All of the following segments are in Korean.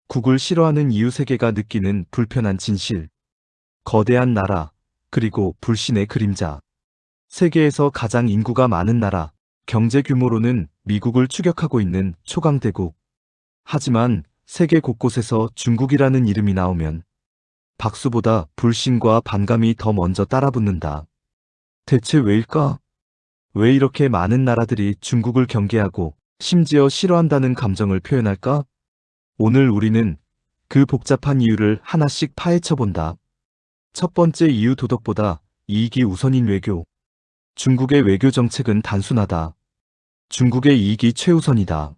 국을 싫어하는 이유 세계가 느끼는 불편한 진실. 거대한 나라, 그리고 불신의 그림자. 세계에서 가장 인구가 많은 나라, 경제 규모로는 미국을 추격하고 있는 초강대국. 하지만 세계 곳곳에서 중국이라는 이름이 나오면 박수보다 불신과 반감이 더 먼저 따라붙는다. 대체 왜일까? 왜 이렇게 많은 나라들이 중국을 경계하고 심지어 싫어한다는 감정을 표현할까? 오늘 우리는 그 복잡한 이유를 하나씩 파헤쳐 본다. 첫 번째 이유, 도덕보다 이익이 우선인 외교. 중국의 외교 정책은 단순하다. 중국의 이익이 최우선이다.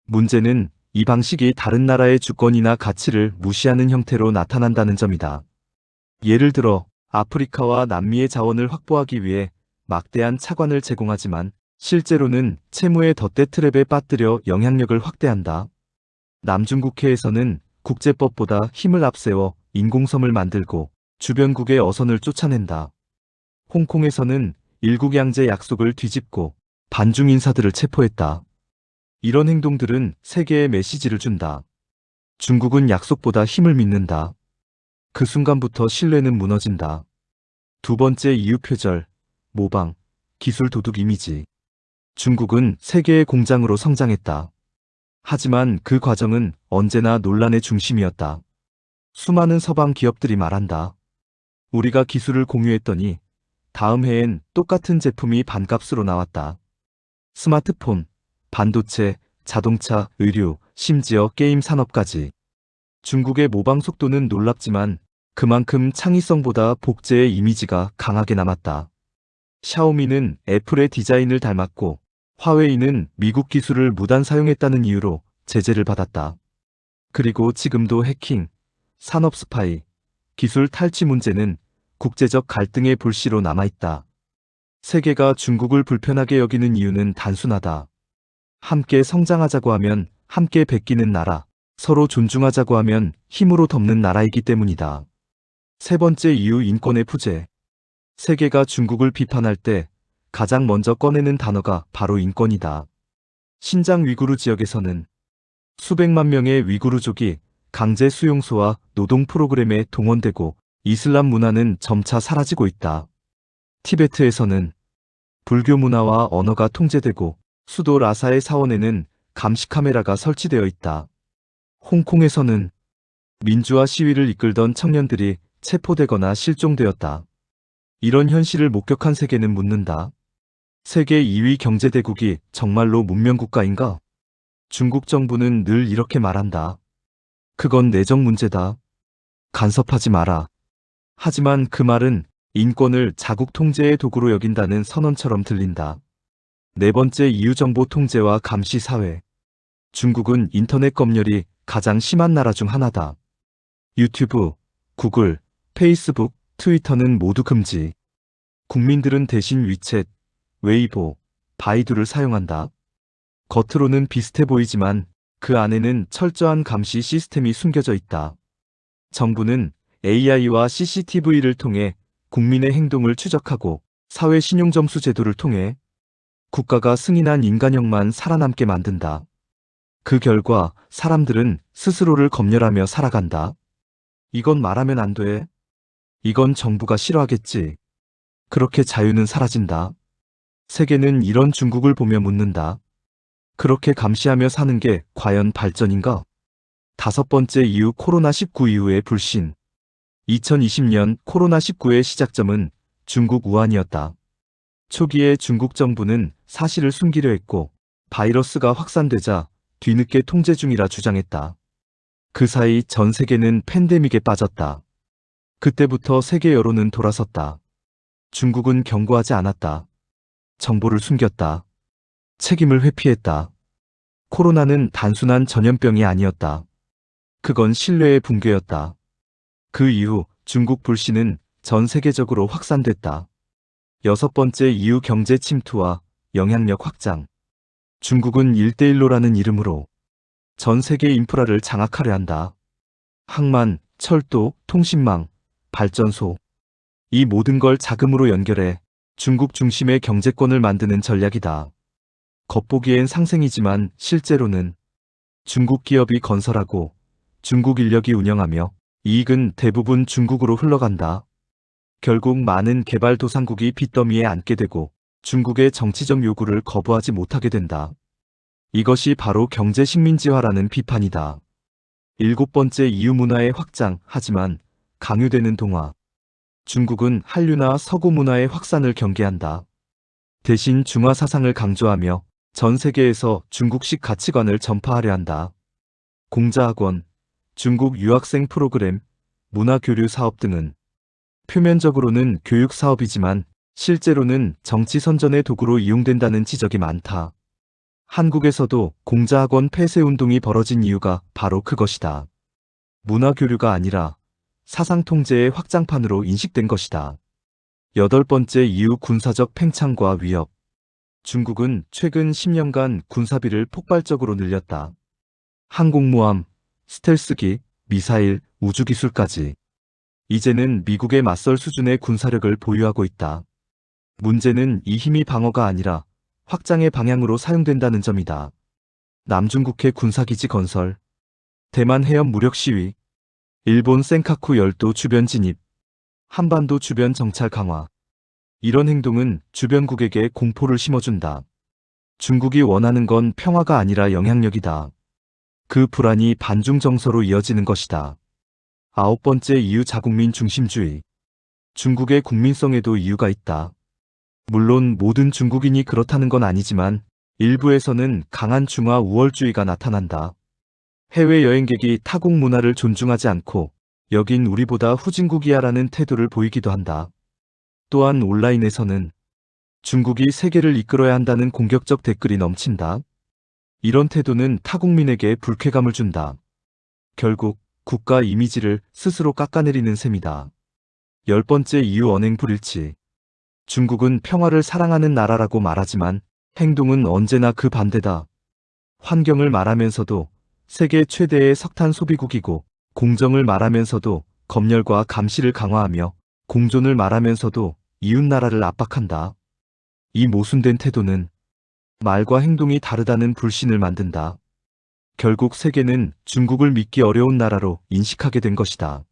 문제는 이 방식이 다른 나라의 주권이나 가치를 무시하는 형태로 나타난다는 점이다. 예를 들어 아프리카와 남미의 자원을 확보하기 위해 막대한 차관을 제공하지만 실제로는 채무의 덧대 트랩에 빠뜨려 영향력을 확대한다. 남중국해에서는 국제법보다 힘을 앞세워 인공섬을 만들고 주변국의 어선을 쫓아낸다. 홍콩에서는 일국양제 약속을 뒤집고 반중 인사들을 체포했다. 이런 행동들은 세계에 메시지를 준다. 중국은 약속보다 힘을 믿는다. 그 순간부터 신뢰는 무너진다. 두 번째 이유, 표절, 모방, 기술 도둑 이미지. 중국은 세계의 공장으로 성장했다. 하지만 그 과정은 언제나 논란의 중심이었다. 수많은 서방 기업들이 말한다. 우리가 기술을 공유했더니 다음 해엔 똑같은 제품이 반값으로 나왔다. 스마트폰, 반도체, 자동차, 의류, 심지어 게임 산업까지. 중국의 모방 속도는 놀랍지만 그만큼 창의성보다 복제의 이미지가 강하게 남았다. 샤오미는 애플의 디자인을 닮았고 화웨이는 미국 기술을 무단 사용했다는 이유로 제재를 받았다. 그리고 지금도 해킹, 산업 스파이, 기술 탈취 문제는 국제적 갈등의 불씨로 남아있다. 세계가 중국을 불편하게 여기는 이유는 단순하다. 함께 성장하자고 하면 함께 베끼는 나라, 서로 존중하자고 하면 힘으로 덮는 나라이기 때문이다. 세 번째 이유, 인권의 부재. 세계가 중국을 비판할 때 가장 먼저 꺼내는 단어가 바로 인권이다. 신장 위구르 지역에서는 수백만 명의 위구르족이 강제 수용소와 노동 프로그램에 동원되고 이슬람 문화는 점차 사라지고 있다. 티베트에서는 불교 문화와 언어가 통제되고 수도 라사의 사원에는 감시 카메라가 설치되어 있다. 홍콩에서는 민주화 시위를 이끌던 청년들이 체포되거나 실종되었다. 이런 현실을 목격한 세계는 묻는다. 세계 2위 경제대국이 정말로 문명국가인가? 중국 정부는 늘 이렇게 말한다. 그건 내정 문제다. 간섭하지 마라. 하지만 그 말은 인권을 자국 통제의 도구로 여긴다는 선언처럼 들린다. 네 번째 이유, 정보 통제와 감시 사회. 중국은 인터넷 검열이 가장 심한 나라 중 하나다. 유튜브, 구글, 페이스북, 트위터는 모두 금지. 국민들은 대신 위챗, 웨이보, 바이두를 사용한다. 겉으로는 비슷해 보이지만 그 안에는 철저한 감시 시스템이 숨겨져 있다. 정부는 AI와 CCTV를 통해 국민의 행동을 추적하고 사회 신용점수 제도를 통해 국가가 승인한 인간형만 살아남게 만든다. 그 결과 사람들은 스스로를 검열하며 살아간다. 이건 말하면 안 돼. 이건 정부가 싫어하겠지. 그렇게 자유는 사라진다. 세계는 이런 중국을 보며 묻는다. 그렇게 감시하며 사는 게 과연 발전인가? 다섯 번째 이유, 코로나19 이후의 불신. 2020년 코로나19의 시작점은 중국 우한이었다. 초기에 중국 정부는 사실을 숨기려 했고 바이러스가 확산되자 뒤늦게 통제 중이라 주장했다. 그 사이 전 세계는 팬데믹에 빠졌다. 그때부터 세계 여론은 돌아섰다. 중국은 경고하지 않았다. 정보를 숨겼다. 책임을 회피했다. 코로나는 단순한 전염병이 아니었다. 그건 신뢰의 붕괴였다. 그 이후 중국 불신은 전 세계적으로 확산됐다. 여섯 번째 이유, 경제 침투와 영향력 확장. 중국은 1대1로라는 이름으로 전 세계 인프라를 장악하려 한다. 항만, 철도, 통신망, 발전소. 이 모든 걸 자금으로 연결해 중국 중심의 경제권을 만드는 전략이다. 겉보기엔 상생이지만 실제로는 중국 기업이 건설하고 중국 인력이 운영하며 이익은 대부분 중국으로 흘러간다. 결국 많은 개발도상국이 빚더미에 앉게 되고 중국의 정치적 요구를 거부하지 못하게 된다. 이것이 바로 경제 식민지화라는 비판이다. 일곱 번째 이유 문화의 확장. 하지만 강요되는 동화. 중국은 한류나 서구 문화의 확산을 경계한다. 대신 중화 사상을 강조하며 전 세계에서 중국식 가치관을 전파하려 한다. 공자학원, 중국 유학생 프로그램, 문화교류 사업 등은 표면적으로는 교육 사업이지만 실제로는 정치 선전의 도구로 이용된다는 지적이 많다. 한국에서도 공자학원 폐쇄 운동이 벌어진 이유가 바로 그것이다. 문화교류가 아니라 사상 통제의 확장판으로 인식된 것이다. 여덟 번째 이유 군사적 팽창과 위협. 중국은 최근 10년간 군사비를 폭발적으로 늘렸다. 항공모함, 스텔스기, 미사일, 우주기술까지. 이제는 미국에 맞설 수준의 군사력을 보유하고 있다. 문제는 이 힘이 방어가 아니라 확장의 방향으로 사용된다는 점이다. 남중국해 군사기지 건설, 대만 해협 무력 시위, 일본 센카쿠 열도 주변 진입, 한반도 주변 정찰 강화. 이런 행동은 주변국에게 공포를 심어준다. 중국이 원하는 건 평화가 아니라 영향력이다. 그 불안이 반중 정서로 이어지는 것이다. 아홉 번째 이유 자국민 중심주의. 중국의 국민성에도 이유가 있다. 물론 모든 중국인이 그렇다는 건 아니지만 일부에서는 강한 중화 우월주의가 나타난다. 해외 여행객이 타국 문화를 존중하지 않고 여긴 우리보다 후진국이야라는 태도를 보이기도 한다. 또한 온라인에서는 중국이 세계를 이끌어야 한다는 공격적 댓글이 넘친다. 이런 태도는 타국민에게 불쾌감을 준다. 결국 국가 이미지를 스스로 깎아내리는 셈이다. 열 번째 이유 언행 불일치. 중국은 평화를 사랑하는 나라라고 말하지만 행동은 언제나 그 반대다. 환경을 말하면서도 세계 최대의 석탄 소비국이고 공정을 말하면서도 검열과 감시를 강화하며 공존을 말하면서도 이웃나라를 압박한다. 이 모순된 태도는 말과 행동이 다르다는 불신을 만든다. 결국 세계는 중국을 믿기 어려운 나라로 인식하게 된 것이다.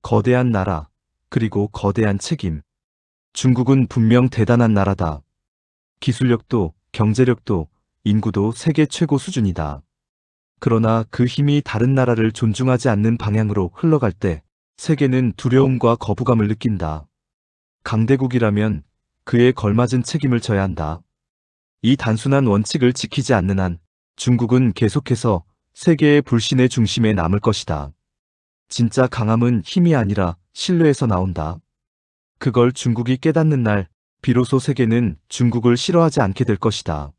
거대한 나라, 그리고 거대한 책임. 중국은 분명 대단한 나라다. 기술력도, 경제력도, 인구도 세계 최고 수준이다. 그러나 그 힘이 다른 나라를 존중하지 않는 방향으로 흘러갈 때 세계는 두려움과 거부감을 느낀다. 강대국이라면 그에 걸맞은 책임을 져야 한다. 이 단순한 원칙을 지키지 않는 한 중국은 계속해서 세계의 불신의 중심에 남을 것이다. 진짜 강함은 힘이 아니라 신뢰에서 나온다. 그걸 중국이 깨닫는 날, 비로소 세계는 중국을 싫어하지 않게 될 것이다.